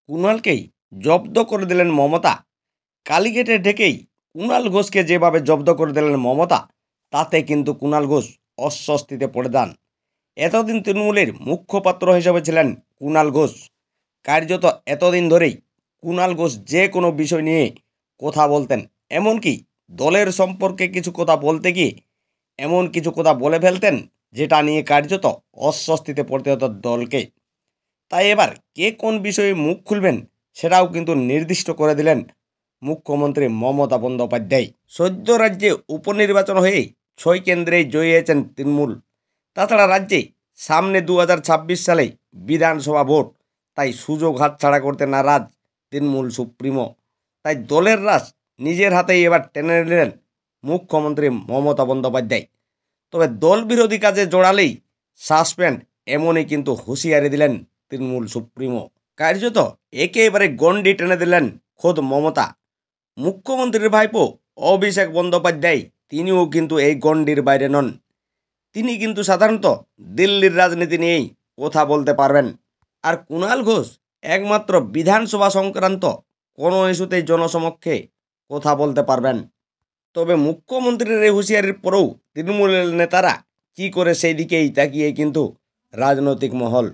কুণালকেই জব্দ করে দিলেন মমতা। কালীঘাটে ঢেকেই কুণাল ঘোষকে যেভাবে জব্দ করে দিলেন মমতা, তাতে কিন্তু কুণাল ঘোষ অস্বস্তিতে পড়ে যান। এতদিন তৃণমূলের মুখপাত্র হিসেবে ছিলেন কুণাল ঘোষ। কার্যত এতদিন ধরেই কুণাল ঘোষ যে কোনো বিষয় নিয়ে কথা বলতেন, এমনকি দলের সম্পর্কে কিছু কথা বলতে গিয়ে এমন কিছু কথা বলে ফেলতেন যেটা নিয়ে কার্যত অস্বস্তিতে পড়তে হতো দলকে। তাই এবার কে কোন বিষয়ে মুখ খুলবেন সেটাও কিন্তু নির্দিষ্ট করে দিলেন মুখ্যমন্ত্রী মমতা বন্দ্যোপাধ্যায়। সদ্য রাজ্যে উপনির্বাচন হয়ে 6 কেন্দ্রেই জয়ী হয়েছেন তৃণমূল। তাছাড়া রাজ্যে সামনে 2026 সালে বিধানসভা ভোট, তাই সুযোগ হাতছাড়া করতে নারাজ তৃণমূল সুপ্রিমো। তাই দলের রাশ নিজের হাতেই এবার টেনে নিলেন মুখ্যমন্ত্রী মমতা বন্দ্যোপাধ্যায়। তবে দল বিরোধী কাজে জড়ালেই সাসপেন্ড, এমনই কিন্তু হুঁশিয়ারি দিলেন তৃণমূল সুপ্রিমো। কার্যত একেবারে গণ্ডি টেনে দিলেন খোদ মমতা। মুখ্যমন্ত্রীর ভাইপো অভিষেক বন্দ্যোপাধ্যায় তিনিও কিন্তু এই গণ্ডির বাইরে নন। তিনি কিন্তু সাধারণত দিল্লির রাজনীতি নিয়েই কথা বলতে পারবেন। আর কুণাল ঘোষ একমাত্র বিধানসভা সংক্রান্ত কোনো ইস্যুতেই জনসমক্ষে কথা বলতে পারবেন। তবে মুখ্যমন্ত্রীর এই হুঁশিয়ারির পরেও তৃণমূলের নেতারা কি করে সেই দিকেই তাকিয়ে কিন্তু রাজনৈতিক মহল।